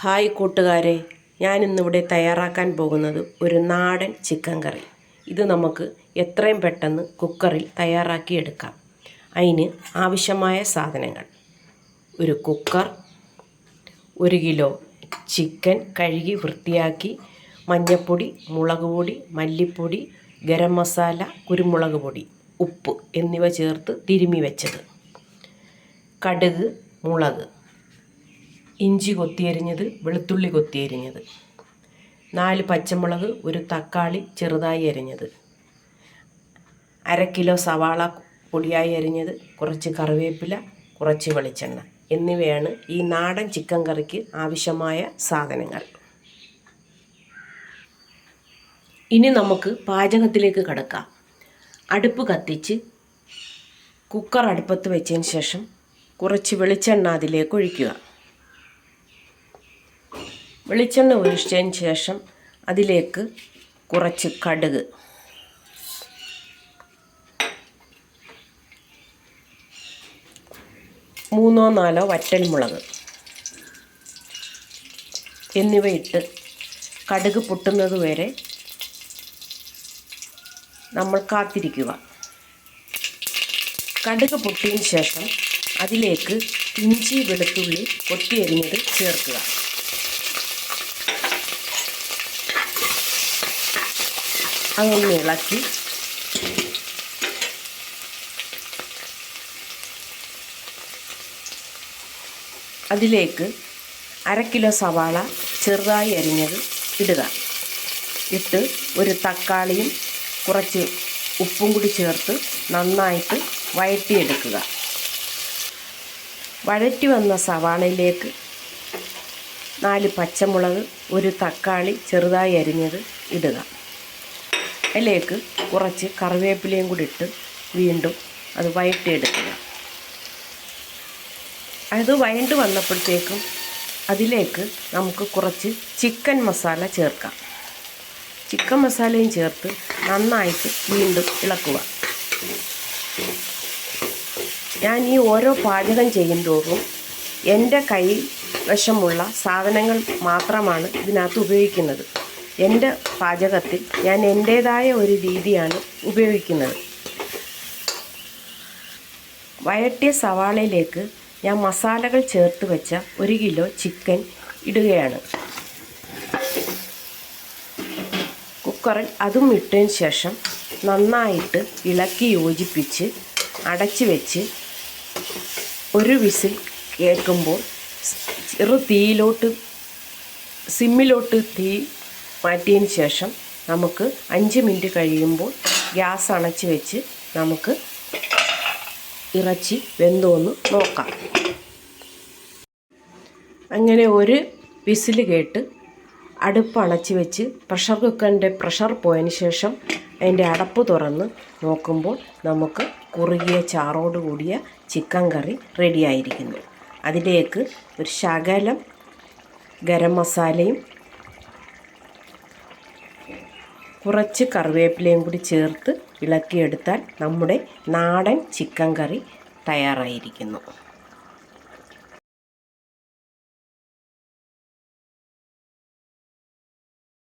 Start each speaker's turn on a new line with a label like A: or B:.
A: Hi കൂട്ടുകാരെ, ഞാനിന്നിവിടെ തയ്യാറാക്കാൻ പോകുന്നത് ഒരു നാടൻ ചിക്കൻ കറി. ഇത് നമുക്ക് എത്രയും പെട്ടെന്ന് കുക്കറിൽ തയ്യാറാക്കിയെടുക്കാം. അതിന് ആവശ്യമായ സാധനങ്ങൾ: ഒരു കുക്കർ, 1 കിലോ ചിക്കൻ കഴുകി വൃത്തിയാക്കി മഞ്ഞൾപ്പൊടി, മുളക് പൊടി, മല്ലിപ്പൊടി, ഗരം മസാല, കുരുമുളക് പൊടി, ഉപ്പ് എന്നിവ ചേർത്ത് തിരുമ്മി വെച്ചത്, കടുക്, മുളക്, ഇഞ്ചി കൊത്തിയരിഞ്ഞത്, വെളുത്തുള്ളി കൊത്തിയരിഞ്ഞത്, 4 പച്ചമുളക്, ഒരു തക്കാളി ചെറുതായി അരിഞ്ഞത്, 1/2 കിലോ സവാള പൊടിയായി അരിഞ്ഞത്, കുറച്ച് കറിവേപ്പില, കുറച്ച് വെളിച്ചെണ്ണ എന്നിവയാണ് ഈ നാടൻ ചിക്കൻ കറിക്ക് ആവശ്യമായ സാധനങ്ങൾ. ഇനി നമുക്ക് പാചകത്തിലേക്ക് കടക്കാം. അടുപ്പ് കത്തിച്ച് കുക്കർ അടുപ്പത്ത് വെച്ചതിന് ശേഷം കുറച്ച് വെളിച്ചെണ്ണ അതിലേക്ക് ഒഴിക്കുക. വെളിച്ചെണ്ണ ഒഴിച്ചതിന് ശേഷം അതിലേക്ക് കുറച്ച് കടുക്, 3-4 വറ്റൽമുളക് എന്നിവ ഇട്ട് കടുക് പൊട്ടുന്നത് വരെ നമ്മൾ കാത്തിരിക്കുക. കടുക് പൊട്ടിയതിന് ശേഷം അതിലേക്ക് ഇഞ്ചി, വെളുത്തുള്ളി കൊത്തിയരിഞ്ഞത് ചേർക്കുക. അതൊന്ന് ഇളക്കി അതിലേക്ക് 1/2 കിലോ സവാള ചെറുതായി അരിഞ്ഞത് ഇടുക. ഇട്ട് ഒരു തക്കാളിയും കുറച്ച് ഉപ്പും കൂടി ചേർത്ത് നന്നായിട്ട് വഴറ്റിയെടുക്കുക. വഴറ്റി വന്ന സവാളയിലേക്ക് 4 പച്ചമുളക്, ഒരു തക്കാളി ചെറുതായി അരിഞ്ഞത് ഇടുക. അതിലേക്ക് കുറച്ച് കറിവേപ്പിലയും കൂടി ഇട്ട് വീണ്ടും അത് വഴറ്റിയെടുക്കുക. അത് വഴണ്ട് വന്നപ്പോഴത്തേക്കും അതിലേക്ക് നമുക്ക് കുറച്ച് ചിക്കൻ മസാല ചേർക്കാം. ചിക്കൻ മസാലയും ചേർത്ത് നന്നായിട്ട് വീണ്ടും ഇളക്കുക. ഞാൻ ഈ ഓരോ പാചകം ചെയ്യുന്തോറും എൻ്റെ കൈവശമുള്ള സാധനങ്ങൾ മാത്രമാണ് ഇതിനകത്ത് ഉപയോഗിക്കുന്നത്. എൻ്റെ പാചകത്തിൽ ഞാൻ എൻ്റേതായ ഒരു രീതിയാണ് ഉപയോഗിക്കുന്നത്. വഴറ്റിയ സവാളയിലേക്ക് ഞാൻ മസാലകൾ ചേർത്ത് വെച്ച 1 കിലോ ചിക്കൻ ഇടുകയാണ്. കുക്കറിൽ അതും ഇട്ടതിന് ശേഷം നന്നായിട്ട് ഇളക്കി യോജിപ്പിച്ച് അടച്ച് വെച്ച് ഒരു വിസിൽ കേൾക്കുമ്പോൾ സിമ്മിലോട്ട് തീ മാറ്റിയതിന് ശേഷം നമുക്ക് 5 മിനിറ്റ് കഴിയുമ്പോൾ ഗ്യാസ് അണച്ച് വെച്ച് നമുക്ക് ഇറച്ചി വെന്തോന്ന് നോക്കാം. അങ്ങനെ ഒരു വിസിൽ കേട്ട് അടുപ്പ് അണച്ച് വെച്ച് പ്രഷർ കുക്കറിൻ്റെ പ്രഷർ പോയതിന് ശേഷം അതിൻ്റെ അടപ്പ് തുറന്ന് നോക്കുമ്പോൾ നമുക്ക് കുറുകിയ ചാറോട് കൂടിയ ചിക്കൻ കറി റെഡിയായിരിക്കുന്നു. അതിലേക്ക് ഒരു ശകലം ഗരം മസാലയും കുറച്ച് കറിവേപ്പിലയും കൂടി ചേർത്ത് ഇളക്കിയെടുത്താൽ നമ്മുടെ നാടൻ ചിക്കൻ കറി തയ്യാറായിരിക്കുന്നു.